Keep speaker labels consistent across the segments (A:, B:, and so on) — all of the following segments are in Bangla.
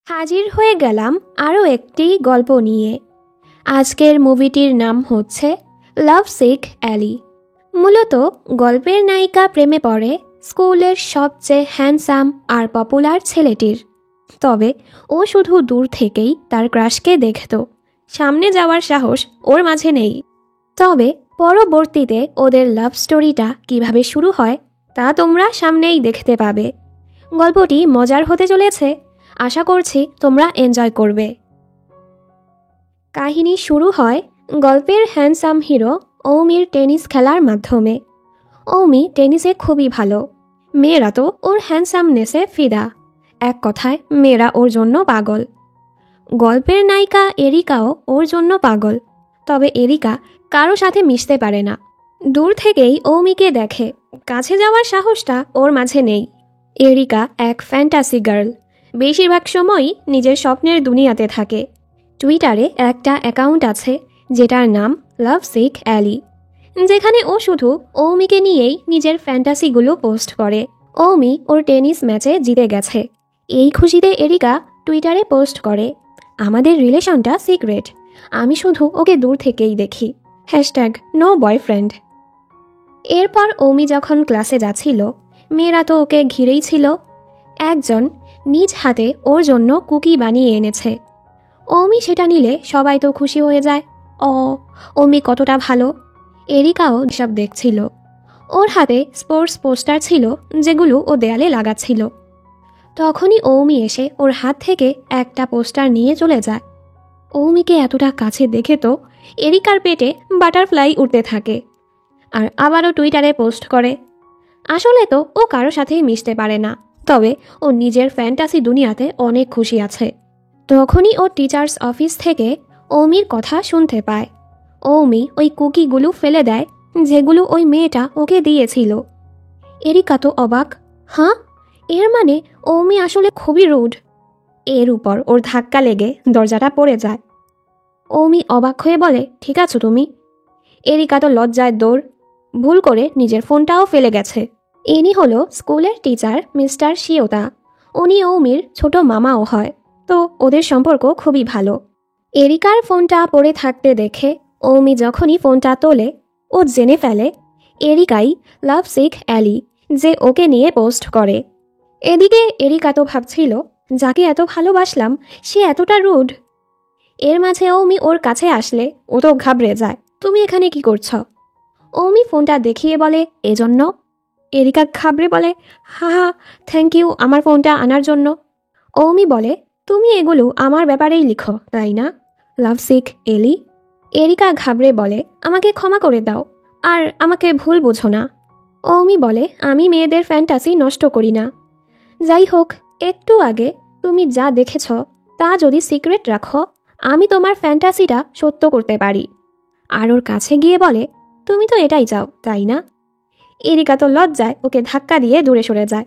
A: হাজির হয়ে গেলাম আরও একটি গল্প নিয়ে। আজকের মুভিটির নাম হচ্ছে লাভ সিক অ্যালি। মূলত গল্পের নায়িকা প্রেমে পড়ে স্কুলের সবচেয়ে হ্যান্ডসাম আর পপুলার ছেলেটির। তবে ও শুধু দূর থেকেই তার ক্রাশকে দেখত, সামনে যাওয়ার সাহস ওর মাঝে নেই। তবে পরবর্তীতে ওদের লাভ স্টোরিটা কিভাবে শুরু হয় তা তোমরা সামনেই দেখতে পাবে। গল্পটি মজার হতে চলেছে, আশা করছি তোমরা এনজয় করবে। কাহিনী শুরু হয় গল্পের হ্যান্ডসাম হিরো ঔমির টেনিস খেলার মাধ্যমে। ঔমি টেনিসে খুবই ভালো, মেয়েরা তো ওর হ্যান্ডসামনেসে ফিদা। এক কথায় মেয়েরা ওর জন্য পাগল। গল্পের নায়িকা এরিকাও ওর জন্য পাগল, তবে এরিকা কারো সাথে মিশতে পারে না। দূর থেকেই ঔমিকে দেখে, কাছে যাওয়ার সাহসটা ওর মাঝে নেই। এরিকা এক ফ্যান্টাসি গার্ল, বেশিরভাগ সময়ই নিজের স্বপ্নের দুনিয়াতে থাকে। টুইটারে একটা অ্যাকাউন্ট আছে যেটার নাম লাভ সিক অ্যালি, যেখানে ও শুধু ঔমিকে নিয়েই নিজের ফ্যান্টাসিগুলো পোস্ট করে। ঔমি ওর টেনিস ম্যাচে জিতে গেছে, এই খুশিতে এরিকা টুইটারে পোস্ট করে, আমাদের রিলেশনটা সিক্রেট, আমি শুধু ওকে দূর থেকেই দেখি, #নো বয়ফ্রেন্ড। এরপর ঔমি যখন ক্লাসে যাচ্ছিল, মেয়েরা তো ওকে ঘিরেই ছিল। একজন নিজ হাতে ওর জন্য কুকি বানিয়ে এনেছে। ঔমি সেটা নিলে সবাই তো খুশি হয়ে যায়। ঔমি কতটা ভালো। এরিকাও সব দেখছিল। ওর হাতে স্পোর্টস পোস্টার ছিল যেগুলো ও দেয়ালে লাগাচ্ছিল। তখনই ঔমি এসে ওর হাত থেকে একটা পোস্টার নিয়ে চলে যায়। ঔমিকে এতটা কাছে দেখে তো এরিকার পেটে বাটারফ্লাই উঠতে থাকে, আর আবারও টুইটারে পোস্ট করে। আসলে তো ও কারো সাথেই মিশতে পারে না, তবে ও নিজের ফ্যান্টাসি দুনিয়াতে অনেক খুশি আছে। তখনই ও টিচার্স অফিস থেকে ঔমির কথা শুনতে পায়। ঔমি ওই কুকিগুলো ফেলে দেয় যেগুলো ওই মেয়েটা ওকে দিয়েছিল। এরিকা তো অবাক, হ্যাঁ, এর মানে ঔমি আসলে খুবই রুড। এর উপর ওর ধাক্কা লেগে দরজাটা পড়ে যায়। ঔমি অবাক হয়ে বলে, ঠিক আছো তুমি? এরিকা তো লজ্জায় দৌড়, ভুল করে নিজের ফোনটাও ফেলে গেছে। ইনি হলো স্কুলের টিচার মিস্টার শিওতা। উনি ঔমির ছোট মামাও হয়, তো ওদের সম্পর্ক খুবই ভালো। এরিকার ফোনটা পড়ে থাকতে দেখে ঔমি যখনই ফোনটা তোলে, ও জেনে ফেলে এরিকাই লাভ সিক অ্যালি, যে ওকে নিয়ে পোস্ট করে। এদিকে এরিকা তো ভাবছিল, যাকে এত ভালোবাসলাম সে এতটা রুড। এর মাঝে ঔমি ওর কাছে আসলে ও তো ঘাবড়ে যায়, তুমি এখানে কি করছ? ঔমি ফোনটা দেখিয়ে বলে, এজন্য। এরিকা ঘাবড়ে বলে, হা হা, থ্যাংক ইউ আমার ফোনটা আনার জন্য। ঔমি বলে, তুমি এগুলো আমার ব্যাপারেই লিখো তাই না, লাভ সিক এলি? এরিকা ঘাবড়ে বলে, আমাকে ক্ষমা করে দাও, আর আমাকে ভুল বোঝো না। ঔমি বলে, আমি মেয়েদের ফ্যান্টাসি নষ্ট করি না। যাই হোক, একটু আগে তুমি যা দেখেছ তা যদি সিক্রেট রাখো, আমি তোমার ফ্যান্টাসিটা সত্য করতে পারি। আর ওর কাছে গিয়ে বলে, তুমি তো এটাই চাও তাই না? এরিকা তো লজ্জায় ওকে ধাক্কা দিয়ে দূরে সরে যায়।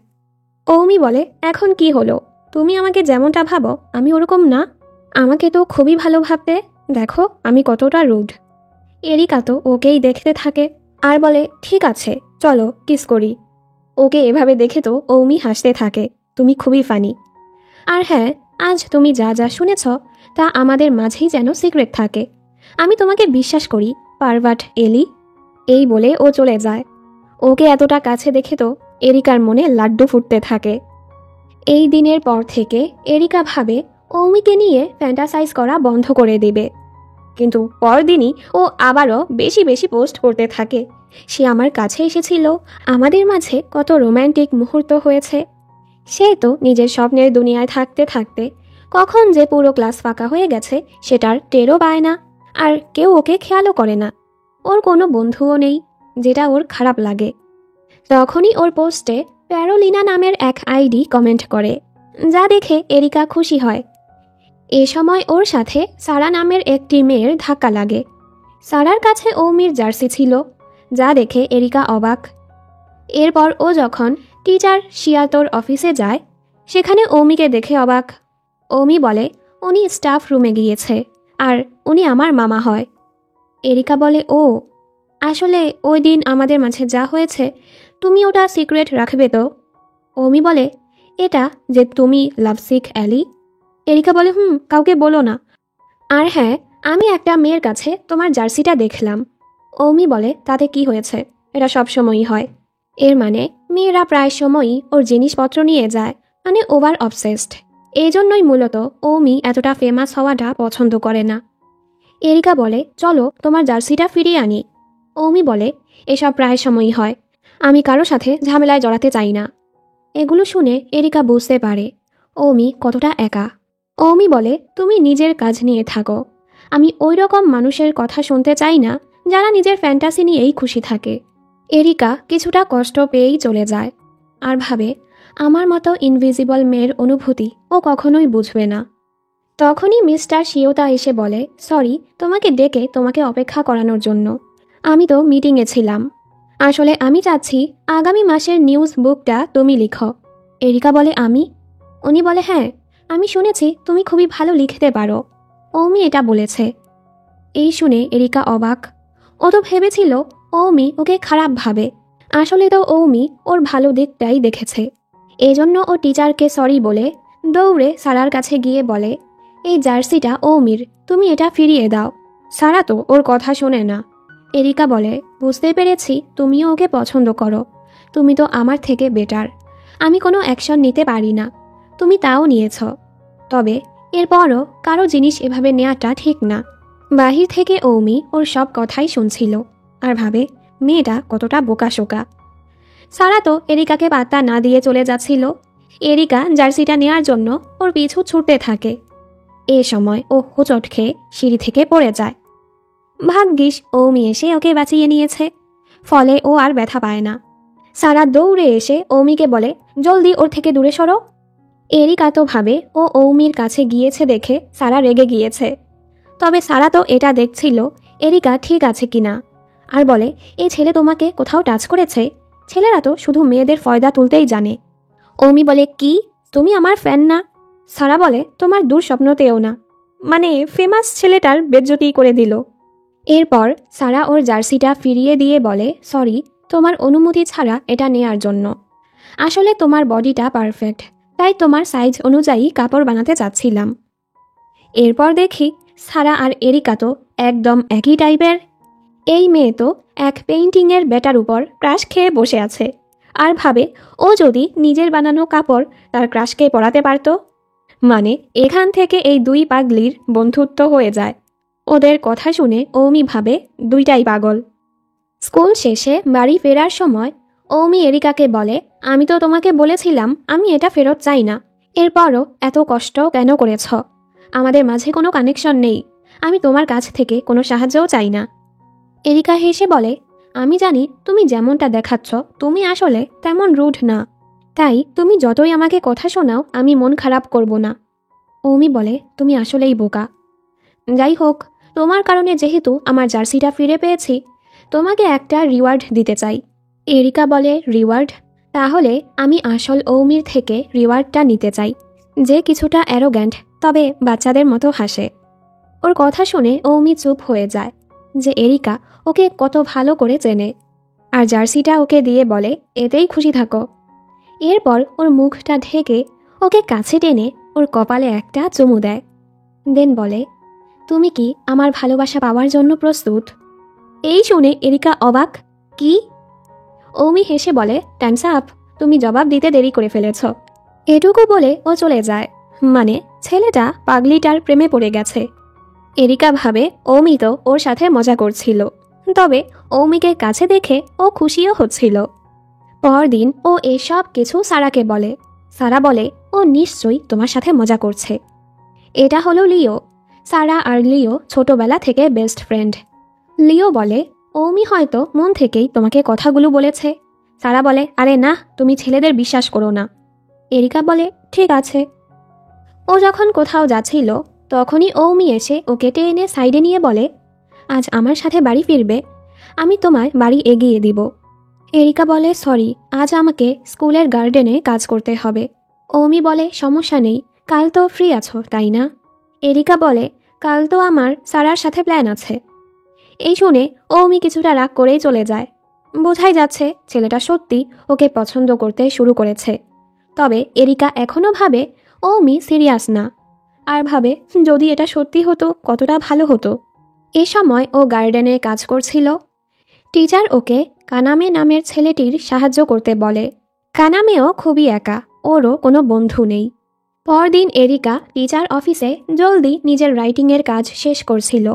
A: ঔমি বলে, এখন কি হলো? তুমি আমাকে যেমনটা ভাবো আমি ওরকম না, আমাকে তো খুবই ভালো ভাবতে, দেখো আমি কতটা রুড। এরিকা তো ওকেই দেখতে থাকে আর বলে, ঠিক আছে চলো কিস করি। ওকে এভাবে দেখে তো ঔমি হাসতে থাকে, তুমি খুবই ফানি। আর হ্যাঁ, আজ তুমি যা যা শুনেছ তা আমাদের মাঝেই যেন সিক্রেট থাকে, আমি তোমাকে বিশ্বাস করি, পারভার্ট এলি। এই বলে ও চলে যায়। ওকে এতটা কাছে দেখে তো এরিকার মনে লাড্ডু ফুটতে থাকে। এই দিনের পর থেকে এরিকা ভাবে ঔমিকে নিয়ে ফ্যান্টাসাইজ করা বন্ধ করে দেবে। কিন্তু পরদিনই ও আবারও বেশি বেশি পোস্ট করতে থাকে, সে আমার কাছে এসেছিল, আমাদের মাঝে কত রোম্যান্টিক মুহূর্ত হয়েছে। সে তো নিজের স্বপ্নের দুনিয়ায় থাকতে থাকতে কখন যে পুরো ক্লাস ফাঁকা হয়ে গেছে সেটার টেরও পায় না, আর কেউ ওকে খেয়ালও করে না। ওর কোনো বন্ধুও নেই, যেটা ওর খারাপ লাগে। তখনই ওর পোস্টে প্যারোলিনা নামের এক আইডি কমেন্ট করে, যা দেখে এরিকা খুশি হয়। এ সময় ওর সাথে সারা নামের একটি মেয়ের ধাক্কা লাগে। সারার কাছে ঔমির জার্সি ছিল, যা দেখে এরিকা অবাক। এরপর ও যখন টিচার শিয়াতোর অফিসে যায়, সেখানে ঔমিকে দেখে অবাক। ঔমি বলে, উনি স্টাফ রুমে গিয়েছে, আর উনি আমার মামা হয়। এরিকা বলে, ও আসলে ওই দিন আমাদের মাঝে যা হয়েছে তুমি ওটা সিক্রেট রাখবে তো? ঔমি বলে, এটা যে তুমি লাভ সিক অ্যালি? এরিকা বলে কাউকে বলো না। আর হ্যাঁ, আমি একটা মেয়ের কাছে তোমার জার্সিটা দেখলাম। অমি বলে তাতে কি হয়েছে, এটা সবসময়ই হয়। এর মানে মেয়েরা প্রায় সময়ই ওর জিনিসপত্র নিয়ে যায়, মানে ওভার অবসেসড। এই জন্যই মূলত অমি এতটা ফেমাস হওয়াটা পছন্দ করে না। এরিকা বলে চলো তোমার জার্সিটা ফিরিয়ে আনি। অমি বলে এসব প্রায় সময়ই হয়, আমি কারো সাথে ঝামেলায় জড়াতে চাই না। এগুলো শুনে এরিকা বুঝতে পারে অমি কতটা একা। অমি বলে তুমি নিজের কাজ নিয়ে থাকো, আমি ওই রকম মানুষের কথা শুনতে চাই না যারা নিজের ফ্যান্টাসি নিয়েই খুশি থাকে। এরিকা কিছুটা কষ্ট পেয়েই চলে যায় আর ভাবে আমার মতো ইনভিজিবল মেয়ের অনুভূতি ও কখনোই বুঝবে না। তখনই মিস্টার শিওতা এসে বলে সরি তোমাকে ডেকে তোমাকে অপেক্ষা করানোর জন্য, আমি তো মিটিংয়ে ছিলাম। আসলে আমি চাচ্ছি আগামী মাসের নিউজ বুকটা তুমি লিখো। এরিকা বলে আমি? উনি বলে হ্যাঁ, আমি শুনেছি তুমি খুবই ভালো লিখতে পারো। অমি এটা বলেছে। এই শুনে এরিকা অবাক। ও তো ভেবেছিল অমি ওকে খারাপ ভাবে, আসলে তো অমি ওর ভালো দিকটাই দেখেছে। এজন্য ও টিচারকে সরি বলে দৌড়ে সারার কাছে গিয়ে বলে এই জার্সিটা অমির, তুমি এটা ফিরিয়ে দাও। সারা তো ওর কথা শোনে না। এরিকা বলে বুঝতে পেরেছি তুমিও ওকে পছন্দ করো, তুমি তো আমার থেকে বেটার, আমি কোনো অ্যাকশন নিতে পারি না, তুমি তাও নিয়েছ। তবে এরপরও কারো জিনিস এভাবে নেওয়াটা ঠিক না। বাহির থেকে অমি ওর সব কথাই শুনছিল আর ভাবে মেয়েটা কতটা বোকাশোকা। সারা তো এরিকাকে পাত্তা না দিয়ে চলে যাচ্ছিল। এরিকা জার্সিটা নেওয়ার জন্য ওর পিছু ছুটতে থাকে। এ সময় ও হোঁচট খেয়ে সিঁড়ি থেকে পড়ে যায়। ভাগ্যিস অমি এসে ওকে বাঁচিয়ে নিয়েছে, ফলে ও আর ব্যথা পায় না। সারা দৌড়ে এসে অমিকে বলে জলদি ওর থেকে দূরে সরো। এরিকা তো ভাবে ও অমির কাছে গিয়েছে দেখে সারা রেগে গিয়েছে। তবে সারা তো এটা দেখছিল এরিকা ঠিক আছে কিনা, আর বলে এই ছেলে তোমাকে কোথাও টাচ করেছে? ছেলেরা তো শুধু মেয়েদের ফয়দা তুলতেই জানে। অমি বলে কি, তুমি আমার ফ্যান না? সারা বলে তোমার দুঃস্বপ্নতেও না, মানে ফেমাস ছেলেটার বেজ্জতি করে দিল। এরপর সারা ওর জার্সিটা ফিরিয়ে দিয়ে বলে সরি তোমার অনুমতি ছাড়া এটা নেয়ার জন্য। আসলে তোমার বডিটা পারফেক্ট, তাই তোমার সাইজ অনুযায়ী কাপড় বানাতে চাচ্ছিলাম। এরপর দেখি সারা আর এরিকা তো একদম একই টাইপের। এই মেয়ে তো এক পেইন্টিংয়ের বেটার উপর ক্রাশ খেয়ে বসে আছে আর ভাবে ও যদি নিজের বানানো কাপড় তার ক্রাশকে পরাতে পারত। মানে এখান থেকে এই দুই পাগলির বন্ধুত্ব হয়ে যায়। ওদের কথা শুনে অমি ভাবে দুইটাই পাগল। স্কুল শেষে বাড়ি ফেরার সময় অমি এরিকাকে বলে আমি তো তোমাকে বলেছিলাম আমি এটা ফেরত চাই না, এরপরও এত কষ্ট কেন করেছ? আমাদের মাঝে কোনো কানেকশন নেই, আমি তোমার কাছ থেকে কোনো সাহায্যও চাই না। এরিকা হেসে বলে আমি জানি তুমি যেমনটা দেখাচ্ছ তুমি আসলে তেমন রুড না, তাই তুমি যতই আমাকে কথা শোনাও আমি মন খারাপ করব না। অমি বলে তুমি আসলেই বোকা। যাই হোক, তোমার কারণে যেহেতু আমার জার্সিটা ফিরে পেয়েছি, তোমাকে একটা রিওয়ার্ড দিতে চাই। এরিকা বলে রিওয়ার্ড? তাহলে আমি আসল অমির থেকে রিওয়ার্ডটা নিতে চাই, যে কিছুটা অ্যারোগ্যান্ট তবে বাচ্চাদের মতো হাসে। ওর কথা শুনে অমি চুপ হয়ে যায় যে এরিকা ওকে কত ভালো করে চেনে, আর জার্সিটা ওকে দিয়ে বলে এতেই খুশি থাকো। এরপর ওর মুখটা ঢেকে ওকে কাছে টেনে ওর কপালে একটা চুমু দেয়। দেন বলে তুমি কি আমার ভালোবাসা পাওয়ার জন্য প্রস্তুত? এই শুনে এরিকা অবাক। কি? অমি হেসে বলে টাইমস আপ, তুমি জবাব দিতে দেরি করে ফেলেছ। এটুকু বলে ও চলে যায়। মানে ছেলেটা পাগলিটার প্রেমে পড়ে গেছে। এরিকা ভাবে অমি তো ওর সাথে মজা করছিল, তবে অমিকে কাছে দেখে ও খুশিও হচ্ছিল। পরদিন ও এসব কিছু সারাকে বলে। সারা বলে ও নিশ্চয়ই তোমার সাথে মজা করছে। এটা হলো লিও। সারা আর লিও ছোটবেলা থেকে বেস্ট ফ্রেন্ড। লিও বলে অমি হয়তো মন থেকেই তোমাকে কথাগুলো বলেছে। সারা বলে আরে না, তুমি ছেলেদের বিশ্বাস করো না। এরিকা বলে ঠিক আছে। ও যখন কোথাও যাচ্ছিল তখনই অমি এসে ওকে টেনে সাইডে নিয়ে বলে আজ আমার সাথে বাড়ি ফিরবে, আমি তোমায় বাড়ি এগিয়ে দিব। এরিকা বলে সরি, আজ আমাকে স্কুলের গার্ডেনে কাজ করতে হবে। অমি বলে সমস্যা নেই, কাল তো ফ্রি আছো তাই না? এরিকা বলে কাল তো আমার সারার সাথে প্ল্যান আছে। এই শুনে অমি কিছুটা রাগ করেই চলে যায়। বোঝাই যাচ্ছে ছেলেটা সত্যি ওকে পছন্দ করতে শুরু করেছে। তবে এরিকা এখনও ভাবে অমি সিরিয়াস না। আর ভাবে যদি এটা সত্যি হতো কতটা ভালো হতো। এ সময় ও গার্ডেনে কাজ করছিল। টিচার ওকে কানামে নামের ছেলেটির সাহায্য করতে বলে। কানামেও খুবই একা, ওরও কোনো বন্ধু নেই। পরদিন এরিকা টিচার অফিসে জলদি নিজের রাইটিংয়ের কাজ শেষ করছিল,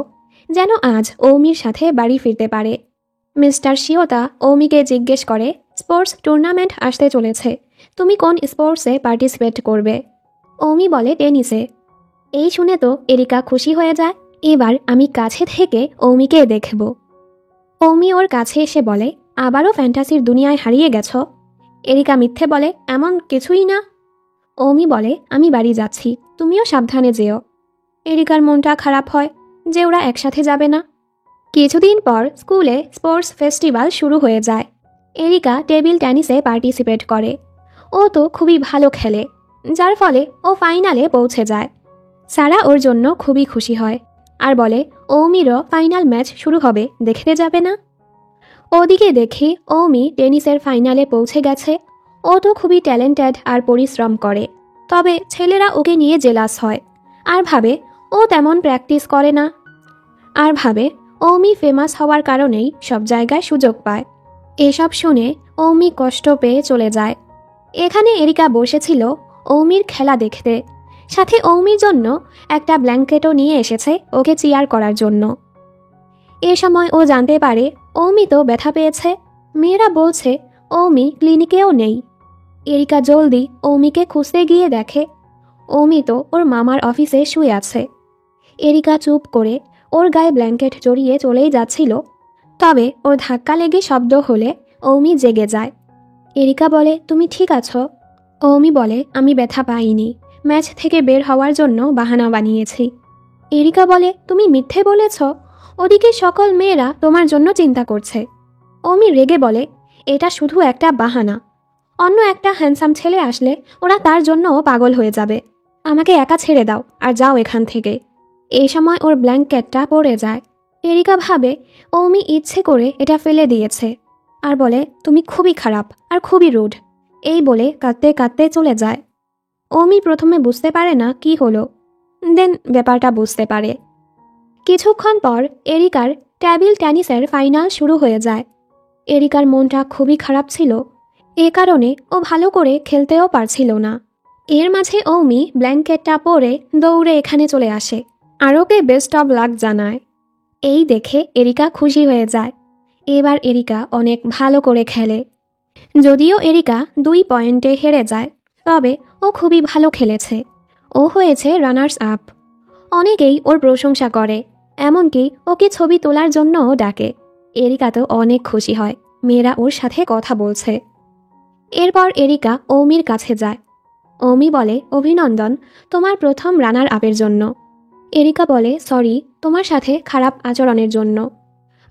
A: যেন আজ ঔমির সাথে বাড়ি ফিরতে পারে। মিস্টার শিওতা ঔমিকে জিজ্ঞেস করে, স্পোর্টস টুর্নামেন্ট আসতে চলেছে, তুমি কোন স্পোর্টসে পার্টিসিপেট করবে? ঔমি বলে টেনিসে। এই শুনে তো এরিকা খুশি হয়ে যায়, এবার আমি কাছে থেকে ঔমিকে দেখব। ঔমি ওর কাছে এসে বলে, আবারও ফ্যান্টাসির দুনিয়ায় হারিয়ে গেছ? এরিকা মিথ্যে বলে, এমন কিছুই না। ঔমি বলে, আমি বাড়ি যাচ্ছি, তুমিও সাবধানে যেও। এরিকার মনটা খারাপ হয় যে ওরা একসাথে যাবে না। কিছুদিন পর স্কুলে স্পোর্টস ফেস্টিভ্যাল শুরু হয়ে যায়। এরিকা টেবিল টেনিসে পার্টিসিপেট করে। ও তো খুবই ভালো খেলে, যার ফলে ও ফাইনালে পৌঁছে যায়। সারা ওর জন্য খুবই খুশি হয় আর বলে, ঔমিরও ফাইনাল ম্যাচ শুরু হবে, দেখতে যাবে না? ওদিকে দেখি ঔমি টেনিসের ফাইনালে পৌঁছে গেছে। ও তো খুবই ট্যালেন্টেড আর পরিশ্রম করে, তবে ছেলেরা ওকে নিয়ে জেলাস হয় আর ভাবে ও তেমন প্র্যাকটিস করে না। আর ভাবে ঔমি ফেমাস হওয়ার কারণেই সব জায়গায় সুযোগ পায়। এসব শুনে ঔমি কষ্ট পেয়ে চলে যায়। এখানে এরিকা বসেছিল ঔমির খেলা দেখতে, সাথে ঔমির জন্য একটা ব্ল্যাঙ্কেটও নিয়ে এসেছে ওকে চিয়ার করার জন্য। এ সময় ও জানতে পারে ঔমি তো ব্যথা পেয়েছে। মেয়েরা বলছে ঔমি ক্লিনিকেও নেই। এরিকা জলদি ঔমিকে খুঁজতে গিয়ে দেখে ঔমি তো ওর মামার অফিসে শুয়ে আছে। এরিকা চুপ করে ওর গায়ে ব্ল্যাঙ্কেট জড়িয়ে চলেই যাচ্ছিল, তবে ওর ধাক্কা লেগে শব্দ হলে ঔমি জেগে যায়। এরিকা বলে, তুমি ঠিক আছো? ঔমি বলে, আমি ব্যথা পাইনি, ম্যাচ থেকে বের হওয়ার জন্য বাহানা বানিয়েছি। এরিকা বলে, তুমি মিথ্যে বলেছ, ওদিকে সকল মেয়েরা তোমার জন্য চিন্তা করছে। ঔমি রেগে বলে, এটা শুধু একটা বাহানা, অন্য একটা হ্যান্ডসাম ছেলে আসলে ওরা তার জন্যও পাগল হয়ে যাবে। আমাকে একা ছেড়ে দাও আর যাও এখান থেকে। এই সময় ওর ব্ল্যাঙ্কেটটা পড়ে যায়। এরিকা ভাবে ঔমি ইচ্ছে করে এটা ফেলে দিয়েছে আর বলে, তুমি খুবই খারাপ আর খুবই রুড। এই বলে কাঁদতে কাঁদতে চলে যায়। ঔমি প্রথমে বুঝতে পারে না কি হলো, দেন ব্যাপারটা বুঝতে পারে। কিছুক্ষণ পর এরিকার টেবিল টেনিসের ফাইনাল শুরু হয়ে যায়। এরিকার মনটা খুবই খারাপ ছিল, এ কারণে ও ভালো করে খেলতেও পারছিল না। এর মাঝে ঔমি ব্ল্যাঙ্কেটটা পরে দৌড়ে এখানে চলে আসে আর ওকে বেস্ট অব লাক জানায়। এই দেখে এরিকা খুশি হয়ে যায়। এবার এরিকা অনেক ভালো করে খেলে। যদিও এরিকা 2 পয়েন্টে হেরে যায়, তবে ও খুবই ভালো খেলেছে। ও হয়েছে রানার্স আপ। অনেকেই ওর প্রশংসা করে, এমনকি ওকে ছবি তোলার জন্যও ডাকে। এরিকা তো অনেক খুশি হয়, মেয়েরা ওর সাথে কথা বলছে। এরপর এরিকা ঔমির কাছে যায়। ঔমি বলে, অভিনন্দন তোমার প্রথম রানার আপের জন্য। এরিকা বলে, সরি তোমার সাথে খারাপ আচরণের জন্য।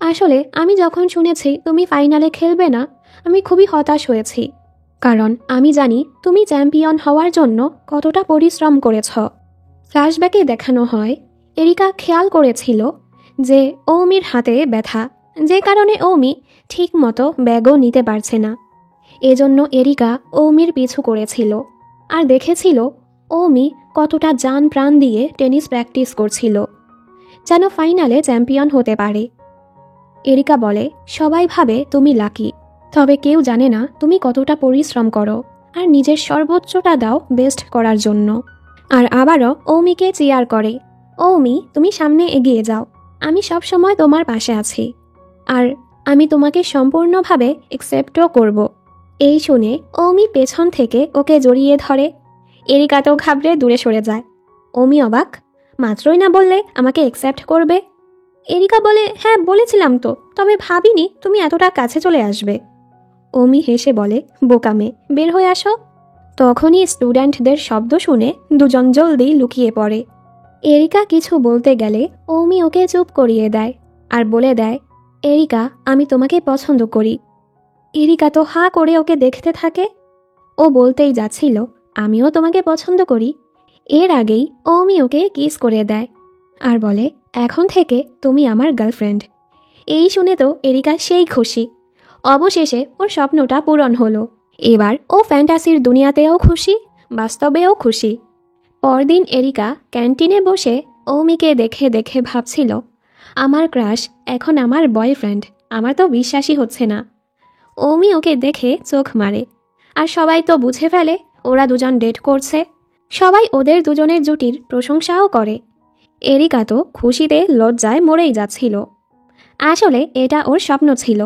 A: আসলে আমি যখন শুনেছি তুমি ফাইনালে খেলবে না, আমি খুবই হতাশ হয়েছি, কারণ আমি জানি তুমি চ্যাম্পিয়ন হওয়ার জন্য কতটা পরিশ্রম করেছ। ফ্ল্যাশব্যাকে দেখানো হয় এরিকা খেয়াল করেছিল যে ঔমির হাতে ব্যথা, যে কারণে ঔমি ঠিক মতো ব্যাগও নিতে পারছে না। এজন্য এরিকা ঔমির পিছু করেছিল আর দেখেছিল ঔমি কতটা জান প্রাণ দিয়ে টেনিস প্র্যাকটিস করছিল, যেন ফাইনালে চ্যাম্পিয়ন হতে পারে। এরিকা বলে, সবাই ভাবে তুমি লাকি, তবে কেউ জানে না তুমি কতটা পরিশ্রম করো আর নিজের সর্বোচ্চটা দাও বেস্ট করার জন্য। আর আবারও ঔমিকে চিয়ার করে, ঔমি তুমি সামনে এগিয়ে যাও, আমি সব সময় তোমার পাশে আছি আর আমি তোমাকে সম্পূর্ণভাবে অ্যাকসেপ্টও করব। এই শুনে ঔমি পেছন থেকে ওকে জড়িয়ে ধরে। এরিকা তো ঘাবড়ে দূরে সরে যায়। ঔমি অবাক, মাত্রই না বললে আমাকে অ্যাকসেপ্ট করবে? এরিকা বলে, হ্যাঁ বলেছিলাম তো, তবে ভাবিনি তুমি এতটা কাছে চলে আসবে। ঔমি হেসে বলে, বোকামে, বের হয়ে আসো। তখনই স্টুডেন্টদের শব্দ শুনে দুজন জলদি লুকিয়ে পড়ে। এরিকা কিছু বলতে গেলে ঔমি ওকে চুপ করিয়ে দেয় আর বলে দেয়, এরিকা আমি তোমাকে পছন্দ করি। এরিকা তো হাঁ করে ওকে দেখতে থাকে। ও বলতেই যাচ্ছিল, আমিও তোমাকে পছন্দ করি। এর আগেই ঔমি ওকে কিস করে দেয় আর বলে, এখন থেকে তুমি আমার গার্লফ্রেন্ড। এই শুনে তো এরিকা সেই খুশি। অবশেষে ওর স্বপ্নটা পূরণ হলো। এবার ও ফ্যান্টাসির দুনিয়াতেও খুশি, বাস্তবেও খুশি। পরদিন এরিকা ক্যান্টিনে বসে ঔমিকে দেখে দেখে ভাবছিল, আমার ক্রাশ এখন আমার বয়ফ্রেন্ড, আমার তো বিশ্বাসই হচ্ছে না। ঔমি ওকে দেখে চোখ মারে, আর সবাই তো বুঝে ফেলে ওরা দুজন ডেট করছে। সবাই ওদের দুজনের জুটির প্রশংসাও করে। এরিকা তো খুশিতে লজ্জায় মরেই যাচ্ছিল। আসলে এটা ওর স্বপ্ন ছিল।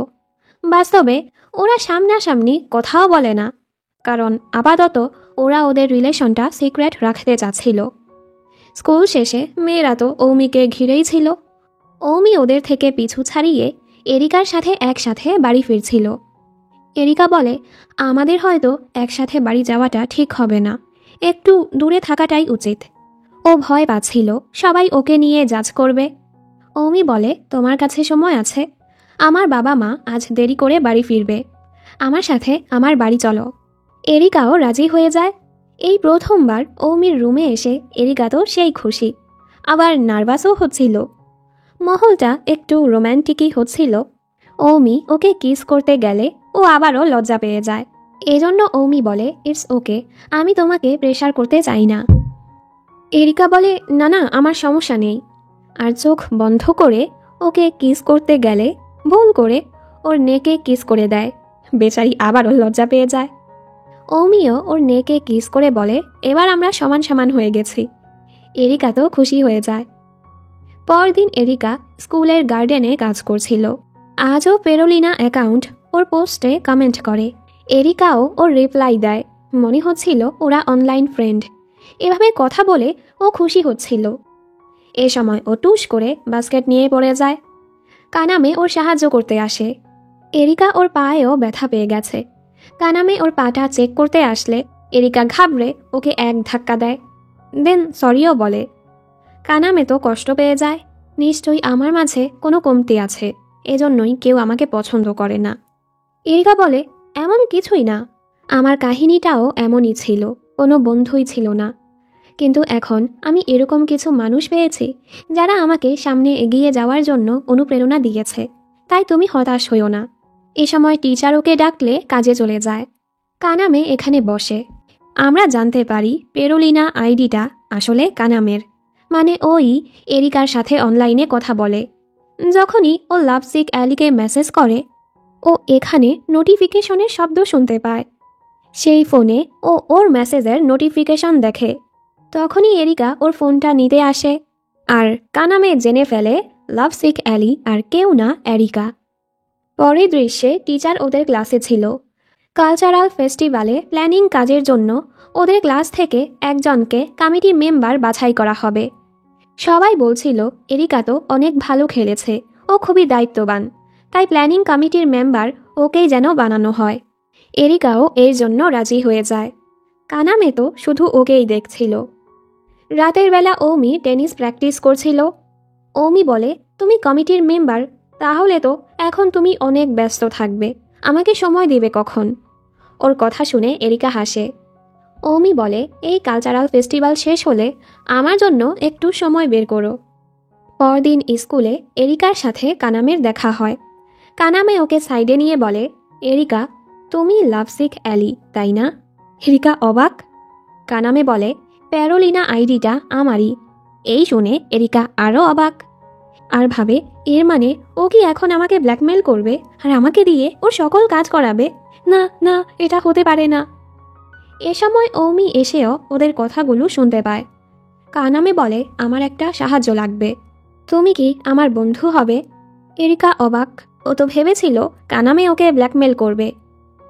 A: বাস্তবে ওরা সামনাসামনি কথাও বলে না, কারণ আপাতত ওরা ওদের রিলেশনটা সিক্রেট রাখতে চাচ্ছিল। স্কুল শেষে মেয়েরা তো ঔমিকে ঘিরেই ছিল। ঔমি ওদের থেকে পিছু ছাড়িয়ে এরিকার সাথে একসাথে বাড়ি ফিরছিল। এরিকা বলে, আমাদের হয়তো একসাথে বাড়ি যাওয়াটা ঠিক হবে না, একটু দূরে থাকাটাই উচিত। ও ভয় পাচ্ছিল সবাই ওকে নিয়ে জাজ করবে। ঔমি বলে, তোমার কাছে সময় আছে, আমার বাবা মা আজ দেরি করে বাড়ি ফিরবে, আমার সাথে আমার বাড়ি চলো। এরিকাও রাজি হয়ে যায়। এই প্রথমবার ঔমির রুমে এসে এরিকা তো সেই খুশি, আবার নার্ভাসও হচ্ছিল। মহলটা একটু রোম্যান্টিকই হচ্ছিল। ঔমি ওকে কিস করতে গেলে ও আবারও লজ্জা পেয়ে যায়। এজন্য ঔমি বলে, ইটস ওকে, আমি তোমাকে প্রেশার করতে চাই না। এরিকা বলে, না না, আমার সমস্যা নেই, আর চোখ বন্ধ করে ওকে কিস করতে গেলে ভুল করে ওর নেকে কিস করে দেয়। বেচারি আবারও লজ্জা পেয়ে যায়। ঔমিও ওর নেকে কিস করে বলে, এবার আমরা সমান সমান হয়ে গেছি। এরিকা তো খুশি হয়ে যায়। পরদিন এরিকা স্কুলের গার্ডেনে কাজ করছিল। আজও পেরোলিনা অ্যাকাউন্ট ওর পোস্টে কমেন্ট করে। এরিকাও ওর রিপ্লাই দেয়। মনে হচ্ছিল ওরা অনলাইন ফ্রেন্ড। এভাবে কথা বলে ও খুশি হচ্ছিল। এ সময় ও টুস করে বাস্কেট নিয়ে পড়ে যায়। কানামে ওর সাহায্য করতে আসে। এরিকা ওর পায়েও ব্যথা পেয়ে গেছে। কানামে ওর পাটা চেক করতে আসলে এরিকা ঘাবড়ে ওকে এক ধাক্কা দেয়, দেন সরিও বলে। কানামে তো কষ্ট পেয়ে যায়, নিশ্চয়ই আমার মাঝে কোনো কমতি আছে, এজন্যই কেউ আমাকে পছন্দ করে না। এরিকা বলে, এমন কিছুই না, আমার কাহিনীটাও এমনই ছিল, কোনো বন্ধুই ছিল না, কিন্তু এখন আমি এরকম কিছু মানুষ পেয়েছি যারা আমাকে সামনে এগিয়ে যাওয়ার জন্য অনুপ্রেরণা দিয়েছে, তাই তুমি হতাশ হইও না। এ সময় টিচার ওকে ডাকলে কাজে চলে যায়। কানামে এখানে বসে। আমরা জানতে পারি পেরোলিনা আইডিটা আসলে কানামের, মানে ওই এরিকার সাথে অনলাইনে কথা বলে। যখনই ও লাভসিক অ্যালিকে মেসেজ করে, ও এখানে নোটিফিকেশনের শব্দ শুনতে পায়। সেই ফোনে ও ওর মেসেজের নোটিফিকেশন দেখে। তখনই এরিকা ওর ফোনটা নিতে আসে, আর কানামে জেনে ফেলে লাভসিক অ্যালি আর কেউ না, এরিকা। পরের দৃশ্যে টিচার ওদের ক্লাসে ছিল। কালচারাল ফেস্টিভ্যালে প্ল্যানিং কাজের জন্য ওদের ক্লাস থেকে একজনকে কমিটি মেম্বার বাছাই করা হবে। সবাই বলছিল এরিকা তো অনেক ভালো খেলেছে, ও খুবই দায়িত্ববান, তাই প্ল্যানিং কমিটির মেম্বার ওকেই যেন বানানো হয়। এরিকাও এর জন্য রাজি হয়ে যায়। কানামে তো শুধু ওকেই দেখছিল। রাতের বেলা ঔমি টেনিস প্র্যাকটিস করছিল। ঔমি বলে, তুমি কমিটির মেম্বার, তাহলে তো এখন তুমি অনেক ব্যস্ত থাকবে, আমাকে সময় দেবে কখন? ওর কথা শুনে এরিকা হাসে। ঔমি বলে, এই কালচারাল ফেস্টিভ্যাল শেষ হলে আমার জন্য একটু সময় বের করো। পরদিন স্কুলে এরিকার সাথে কানামের দেখা হয়। কানামে ওকে সাইডে নিয়ে বলে, এরিকা, তুমি লাভসিক অ্যালি, তাই না? এরিকা অবাক। কানামে বলে, প্যারোলিনা আইডিটা আমারই। এই শুনে এরিকা আরও অবাক, আর ভাবে, এর মানে ও কি এখন আমাকে ব্ল্যাকমেল করবে আর আমাকে দিয়ে ওর সকল কাজ করাবে? না না, এটা হতে পারে না। এ সময় ঔমি এসেও ওদের কথাগুলো শুনতে পায়। কানামে বলে, আমার একটা সাহায্য লাগবে, তুমি কি আমার বন্ধু হবে? এরিকা অবাক, ও তো ভেবেছিল কানামে ওকে ব্ল্যাকমেল করবে।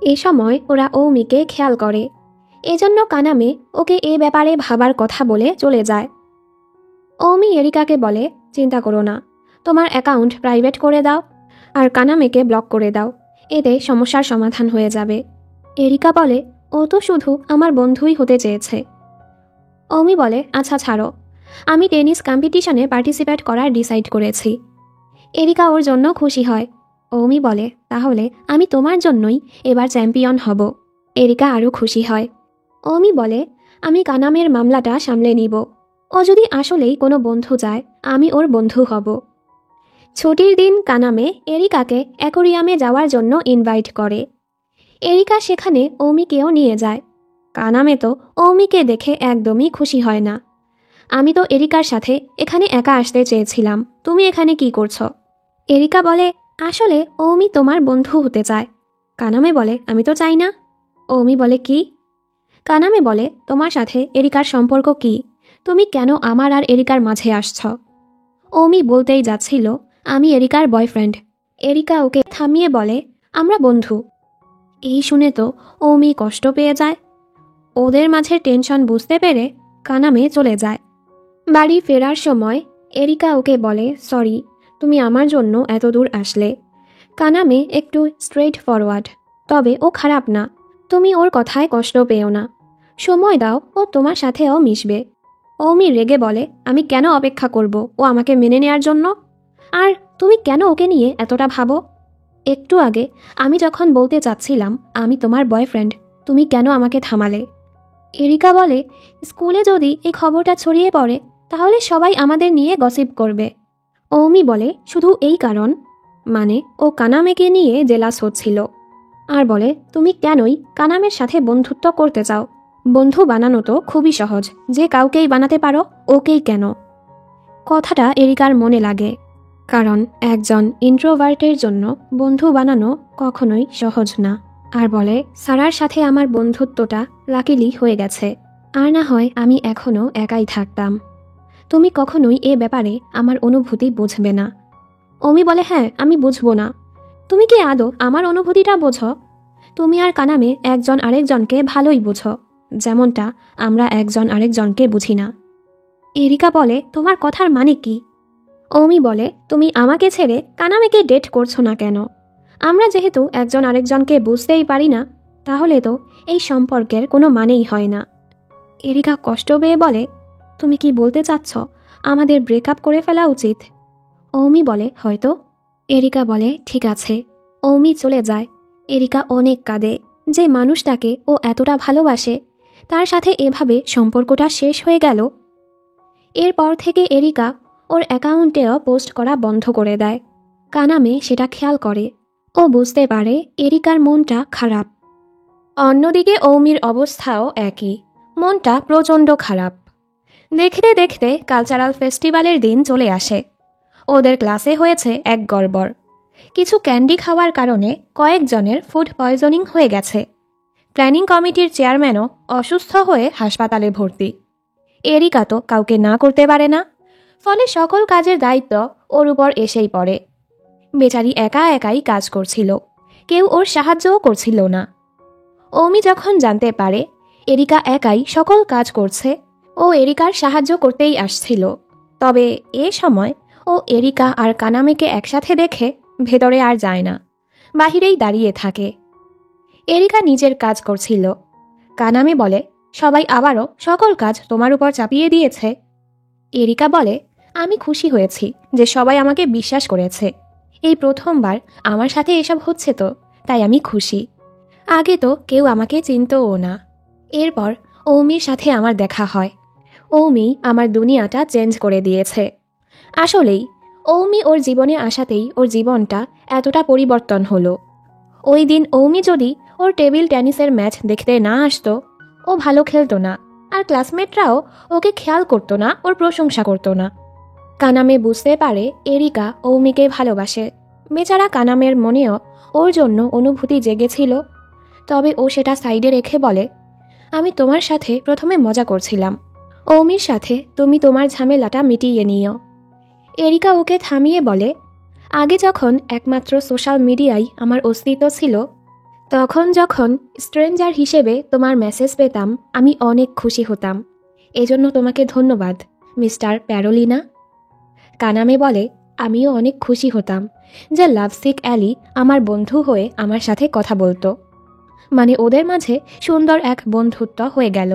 A: এ সময় ওরা ঔমিকে খেয়াল করে, এজন্য কানামে ওকে এ ব্যাপারে ভাবার কথা বলে চলে যায়। ঔমি এরিকাকে বলে, চিন্তা করো না, তোমার অ্যাকাউন্ট প্রাইভেট করে দাও আর কানামেকে ব্লক করে দাও, এতে সমস্যার সমাধান হয়ে যাবে। এরিকা বলে, ও তো শুধু আমার বন্ধুই হতে চেয়েছে। ঔমি বলে, আচ্ছা ছাড়ো, আমি টেনিস কম্পিটিশনে পার্টিসিপেট করার ডিসাইড করেছি। এরিকা ওর জন্য খুশি হয়। ঔমি বলে, তাহলে আমি তোমার জন্যই এবার চ্যাম্পিয়ন হব। এরিকা আরও খুশি হয়। ঔমি বলে, আমি কানামের মামলাটা সামলে নিব, ও যদি আসলেই কোনো বন্ধু চায় আমি ওর বন্ধু হব। ছুটির দিন কানামে এরিকাকে অ্যাকোরিয়ামে যাওয়ার জন্য ইনভাইট করে। এরিকা সেখানে ঔমিকেও নিয়ে যায়। কানামে তো ঔমিকে দেখে একদমই খুশি হয় না। আমি তো এরিকার সাথে এখানে একা আসতে চেয়েছিলাম, তুমি এখানে কি করছো? এরিকা বলে, আসলে ঔমি তোমার বন্ধু হতে চায়। কানামে বলে, আমি তো চাই না। ঔমি বলে, কি? কানামে বলে, তোমার সাথে এরিকার সম্পর্ক কি? তুমি কেন আমার আর এরিকার মাঝে আসছ? ঔমি বলতেই যাচ্ছিল, আমি এরিকার বয়ফ্রেন্ড। এরিকা ওকে থামিয়ে বলে, আমরা বন্ধু। এই শুনে তো ঔমি কষ্ট পেয়ে যায়। ওদের মাঝে টেনশন বুঝতে পেরে কানামে চলে যায়। বাড়ি ফেরার সময় এরিকা ওকে বলে, সরি, তুমি আমার জন্য এত দূর আসলে। কানামে একটু স্ট্রেট ফরওয়ার্ড, তবে ও খারাপ না, তুমি ওর কথায় কষ্ট পেও না, সময় দাও, ও তোমার সাথেও মিশবে। ঔমি রেগে বলে, আমি কেন অপেক্ষা করব ও আমাকে মেনে নেয়ার জন্য? আর তুমি কেন ওকে নিয়ে এতটা ভাবো? একটু আগে আমি যখন বলতে চাচ্ছিলাম আমি তোমার বয়ফ্রেন্ড, তুমি কেন আমাকে থামালে? এরিকা বলে, স্কুলে যদি এই খবরটা ছড়িয়ে পড়ে তাহলে সবাই আমাদের নিয়ে গসিপ করবে। ঔমি বলে, শুধু এই কারণ? মানে ও কানামেকে নিয়ে জেলাস হচ্ছিল। আর বলে, তুমি কেনই কানামের সাথে বন্ধুত্ব করতে চাও? বন্ধু বানানো তো খুবই সহজ, যে কাউকেই বানাতে পারো, ওকেই কেন? কথাটা এরিকার মনে লাগে, কারণ একজন ইন্ট্রোভার্টের জন্য বন্ধু বানানো কখনোই সহজ না। আর বলে, সারার সাথে আমার বন্ধুত্বটা লাকিলি হয়ে গেছে, আর না হয় আমি এখনও একাই থাকতাম। তুমি কখনোই এ ব্যাপারে আমার অনুভূতি বুঝবে না। অমি বলে, হ্যাঁ আমি বুঝবো না। তুমি কি আদৌ আমার অনুভূতিটা বোঝো? তুমি আর কানামে একজন আরেকজনকে ভালোই বুঝো, যেমনটা আমরা একজন আরেকজনকে বুঝি না। এরিকা বলে, তোমার কথার মানে কি? অমি বলে, তুমি আমাকে ছেড়ে কানামেকে ডেট করছো না কেন? আমরা যেহেতু একজন আরেকজনকে বুঝতেই পারি না, তাহলে তো এই সম্পর্কের কোনো মানেই হয় না। এরিকা কষ্ট পেয়ে বলে, তুমি কি বলতে চাচ্ছ আমাদের ব্রেকআপ করে ফেলা উচিত? ঔমি বলে, হয়তো। এরিকা বলে, ঠিক আছে। ঔমি চলে যায়। এরিকা অনেক কাঁদে, যে মানুষটাকে ও এতটা ভালোবাসে তার সাথে এভাবে সম্পর্কটা শেষ হয়ে গেল। এরপর থেকে এরিকা ওর অ্যাকাউন্টেও পোস্ট করা বন্ধ করে দেয়। কানামে সেটা খেয়াল করে, ও বুঝতে পারে এরিকার মনটা খারাপ। অন্যদিকে ঔমির অবস্থাও একই, মনটা প্রচণ্ড খারাপ। দেখতে দেখতে কালচারাল ফেস্টিভ্যালের দিন চলে আসে। ওদের ক্লাসে হয়েছে এক গড়বড়। কিছু ক্যান্ডি খাওয়ার কারণে কয়েকজনের ফুড পয়জনিং হয়ে গেছে। প্ল্যানিং কমিটির চেয়ারম্যানও অসুস্থ হয়ে হাসপাতালে ভর্তি। এরিকা তো কাউকে না করতে পারে না, ফলে সকল কাজের দায়িত্ব ওর উপর এসেই পড়ে। বেচারি একা একাই কাজ করছিল, কেউ ওর সাহায্যও করছিল না। ঔমি যখন জানতে পারে এরিকা একাই সকল কাজ করছে, ও এরিকার সাহায্য করতেই আসছিল। তবে এ সময় ও এরিকা আর কানামেকে একসাথে দেখে ভেতরে আর যায় না, বাহিরেই দাঁড়িয়ে থাকে। এরিকা নিজের কাজ করছিল। কানামে বলে, সবাই আবারও সকল কাজ তোমার উপর চাপিয়ে দিয়েছে। এরিকা বলে, আমি খুশি হয়েছি যে সবাই আমাকে বিশ্বাস করেছে। এই প্রথমবার আমার সাথে এসব হচ্ছে, তো তাই আমি খুশি। আগে তো কেউ আমাকে চিনতও না। এরপর ঔমির সাথে আমার দেখা হয়। ঔমি আমার দুনিয়াটা চেঞ্জ করে দিয়েছে। আসলেই ঔমি ওর জীবনে আসাতেই ওর জীবনটা এতটা পরিবর্তন হলো। ওই দিন ঔমি যদি ওর টেবিল টেনিসের ম্যাচ দেখতে না আসতো, ও ভালো খেলতো না, আর ক্লাসমেটরাও ওকে খেয়াল করতো না, ওর প্রশংসা করতো না। কানামে বুঝতে পারে এরিকা ঔমিকে ভালোবাসে। বেচারা কানামের মনেও ওর জন্য অনুভূতি জেগেছিল, তবে ও সেটা সাইডে রেখে বলে, আমি তোমার সাথে প্রথমে মজা করছিলাম, ঔমির সাথে তুমি তোমার ঝামেলাটা মিটিয়ে নিও। এরিকা ওকে থামিয়ে বলে, আগে যখন একমাত্র সোশ্যাল মিডিয়ায় আমার অস্তিত্ব ছিল, তখন যখন স্ট্রেঞ্জার হিসেবে তোমার মেসেজ পেতাম আমি অনেক খুশি হতাম। এজন্য তোমাকে ধন্যবাদ, মিস্টার প্যারোলিনা। কানামে বলে, আমিও অনেক খুশি হতাম যে লাভসিক অ্যালি আমার বন্ধু হয়ে আমার সাথে কথা বলতো। মানে ওদের মাঝে সুন্দর এক বন্ধুত্ব হয়ে গেল।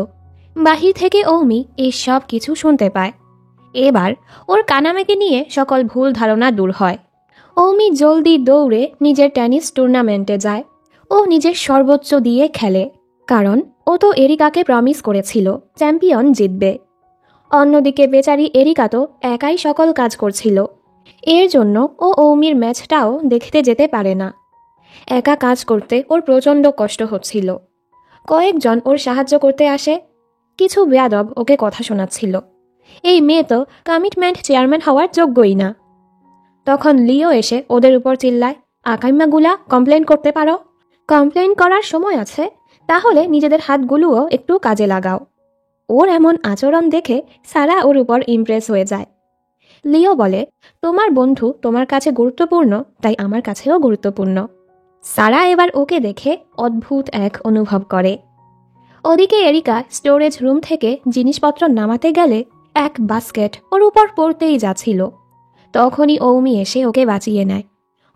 A: বাহির থেকে ঔমি এই সব কিছু শুনতে পায়। এবার ওর কানামেকে নিয়ে সকল ভুল ধারণা দূর হয়। ঔমি জলদি দৌড়ে নিজের টেনিস টুর্নামেন্টে যায়। ও নিজের সর্বোচ্চ দিয়ে খেলে, কারণ ও তো এরিকাকে প্রমিস করেছিল চ্যাম্পিয়ন জিতবে। অন্যদিকে বেচারি এরিকা তো একাই সকল কাজ করছিল। এর জন্য ও ঔমির ম্যাচটাও দেখতে যেতে পারে না। একা কাজ করতে ওর প্রচণ্ড কষ্ট হচ্ছিল। কয়েকজন ওর সাহায্য করতে আসে। কিছু বেয়াদব ওকে কথা শোনাচ্ছিল। এই মেয়ে তো কমিটমেন্ট চেয়ারম্যান হওয়ার যোগ্যই না। তখন লিও এসে ওদের উপর চিল্লায়, আকাইম্মাগুলা কমপ্লেন করতে পারো? কমপ্লেন করার সময় আছে, তাহলে নিজেদের হাতগুলোও একটু কাজে লাগাও। ওর এমন আচরণ দেখে সারা ওর উপর ইমপ্রেস হয়ে যায়। লিও বলে, তোমার বন্ধু তোমার কাছে গুরুত্বপূর্ণ, তাই আমার কাছেও গুরুত্বপূর্ণ। সারা এবার ওকে দেখে অদ্ভুত এক অনুভব করে। ওদিকে এরিকা স্টোরেজ রুম থেকে জিনিসপত্র নামাতে গেলে এক বাস্কেট ওর উপর পড়তেই যাচ্ছিল। তখনই ঔমি এসে ওকে বাঁচিয়ে নেয়।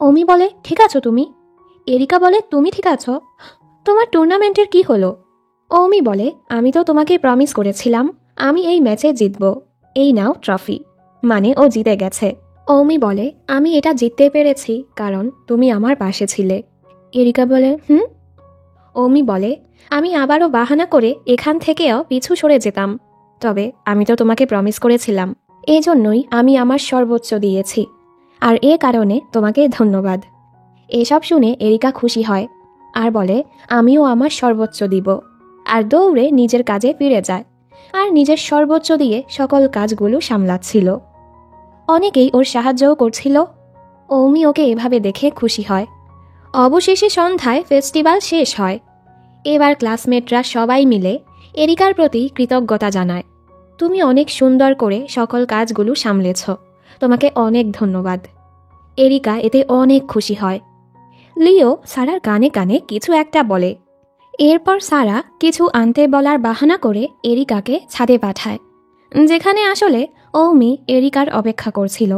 A: ঔমি বলে, ঠিক আছো তুমি? এরিকা বলে, তুমি ঠিক আছো? তোমার টুর্নামেন্টের কি হলো? ঔমি বলে, আমি তো তোমাকে প্রমিস করেছিলাম আমি এই ম্যাচে জিতব, এই নাও ট্রফি। মানে ও জিতে গেছে। ঔমি বলে, আমি এটা জিততে পেরেছি কারণ তুমি আমার পাশে ছিলে। এরিকা বলে, ঔমি বলে, আমি আবারও বাহানা করে এখান থেকেও পিছু সরে যেতাম, তবে আমি তো তোমাকে প্রমিস করেছিলাম, এজন্যই আমি আমার সর্বোচ্চ দিয়েছি, আর এ কারণে তোমাকে ধন্যবাদ। এসব শুনে এরিকা খুশি হয় আর বলে, আমিও আমার সর্বোচ্চ দিব, আর দৌড়ে নিজের কাজে ফিরে যায় আর নিজের সর্বোচ্চ দিয়ে সকল কাজগুলো সামলাচ্ছিল। অনেকেই ওর সাহায্যও করছিল। ঔমি ওকে এভাবে দেখে খুশি হয়। অবশেষে সন্ধ্যায় ফেস্টিভ্যাল শেষ হয়। এবার ক্লাসমেটরা সবাই মিলে এরিকার প্রতি কৃতজ্ঞতা জানায়। তুমি অনেক সুন্দর করে সকল কাজগুলো সামলেছ, তোমাকে অনেক ধন্যবাদ। এরিকা এতে অনেক খুশি হয়। লিও সারার কানে কানে কিছু একটা বলে। এরপর সারা কিছু আনতে বলার বাহানা করে এরিকাকে ছাদে পাঠায়, যেখানে আসলে ঔমি এরিকার অপেক্ষা করছিল।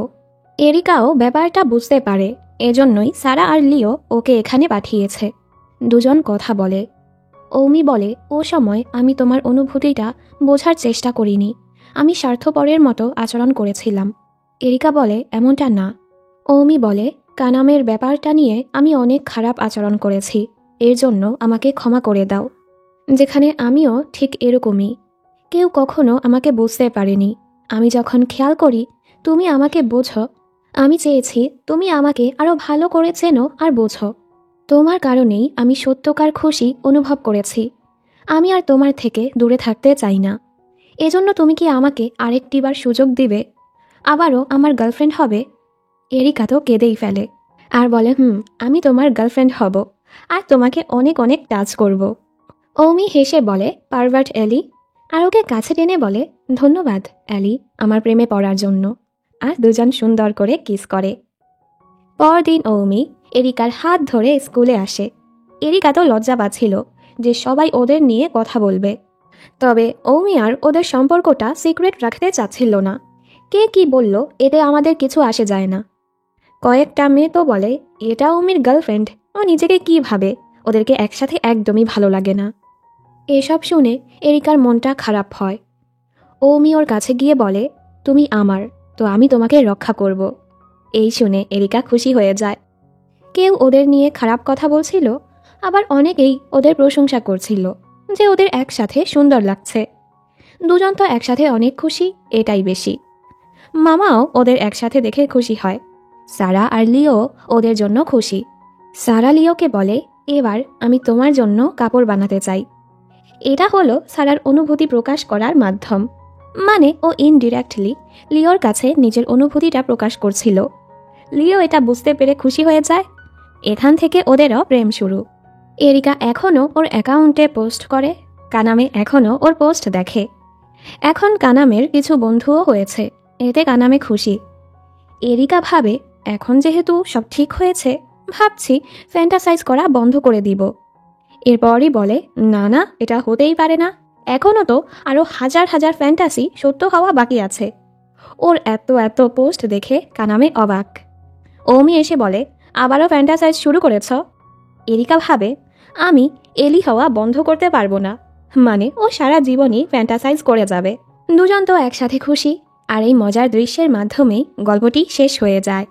A: এরিকাও ব্যাপারটা বুঝতে পারে, এজন্যই সারা আর লিও ওকে এখানে পাঠিয়েছে। দুজন কথা বলে। ঔমি বলে, ও সময় আমি তোমার অনুভূতিটা বোঝার চেষ্টা করিনি, আমি স্বার্থপরের মতো আচরণ করেছিলাম। এরিকা বলে, এমনটা না। ঔমি বলে, কানামের ব্যাপারটা নিয়ে আমি অনেক খারাপ আচরণ করেছি, এর জন্য আমাকে ক্ষমা করে দাও। যেখানে আমিও ঠিক এরকমই, কেউ কখনো আমাকে বুঝতে পারেনি। আমি যখন খেয়াল করি তুমি আমাকে বোঝো, আমি চেয়েছি তুমি আমাকে আরও ভালো করে চেনো আর বোঝো। তোমার কারণেই আমি সত্যকার খুশি অনুভব করেছি। আমি আর তোমার থেকে দূরে থাকতে চাই না। এজন্য তুমি কি আমাকে আরেকটিবার সুযোগ দিবে? আবারও আমার গার্লফ্রেন্ড হবে? এরিকা তো কেঁদেই ফেলে আর বলে, আমি তোমার গার্লফ্রেন্ড হব আর তোমাকে অনেক অনেক টাচ করব। ঔমি হেসে বলে, পারভার্ট এলি, আর ওকে কাছে টেনে বলে, ধন্যবাদ এলি আমার প্রেমে পড়ার জন্য। আর দুজন সুন্দর করে কিস করে। পরদিন ঔমি এরিকার হাত ধরে স্কুলে আসে। এরিকা তো লজ্জা পাচ্ছিল যে সবাই ওদের নিয়ে কথা বলবে, তবে ঔমি আর ওদের সম্পর্কটা সিক্রেট রাখতে চাচ্ছিল না। কে কি বলল এতে আমাদের কিছু আসে যায় না। কয়েকটা মেয়ে তো বলে, এটা ঔমির গার্লফ্রেন্ড, ও নিজেকে কি ভাবে, ওদেরকে একসাথে একদমই ভালো লাগে না। এসব শুনে এরিকার মনটা খারাপ হয়। ঔমি ওর কাছে গিয়ে বলে, তুমি আমার, তো আমি তোমাকে রক্ষা করব। এই শুনে এরিকা খুশি হয়ে যায়। কেউ ওদের নিয়ে খারাপ কথা বলছিল, আবার অনেকেই ওদের প্রশংসা করছিল যে ওদের একসাথে সুন্দর লাগছে। দুজন তো একসাথে অনেক খুশি, এটাই বেশি। মামাও ওদের একসাথে দেখে খুশি হয়। সারা আর লিও ওদের জন্য খুশি। সারা লিওকে বলে, এবার আমি তোমার জন্য কাপড় বানাতে চাই। এটা হলো সারার অনুভূতি প্রকাশ করার মাধ্যম, মানে ও ইনডিরেক্টলি লিওর কাছে নিজের অনুভূতিটা প্রকাশ করছিল। লিও এটা বুঝতে পেরে খুশি হয়ে যায়। এখান থেকে ওদেরও প্রেম শুরু। এরিকা এখনও ওর অ্যাকাউন্টে পোস্ট করে, কানামে এখনও ওর পোস্ট দেখে। এখন কানামের কিছু বন্ধুও হয়েছে, এতে কানামে খুশি। এরিকা ভাবে, এখন যেহেতু সব ঠিক হয়েছে, ভাবছি ফ্যান্টাসাইজ করা বন্ধ করে দিব। এরপরই বলে, না না, এটা হতেই পারে না, এখনও তো আরও হাজার হাজার ফ্যান্টাসি সত্য হওয়া বাকি আছে। ওর এত এত পোস্ট দেখে কানামে অবাক। ঔমি এসে বলে, আবারও ফ্যান্টাসাইজ শুরু করেছ? এরিকা ভাবে, আমি এলি হওয়া বন্ধ করতে পারবো না, মানে ও সারা জীবনই ফ্যান্টাসাইজ করে যাবে। দুজন তো একসাথে খুশি, আর এই মজার দৃশ্যের মাধ্যমেই গল্পটি শেষ হয়ে যায়।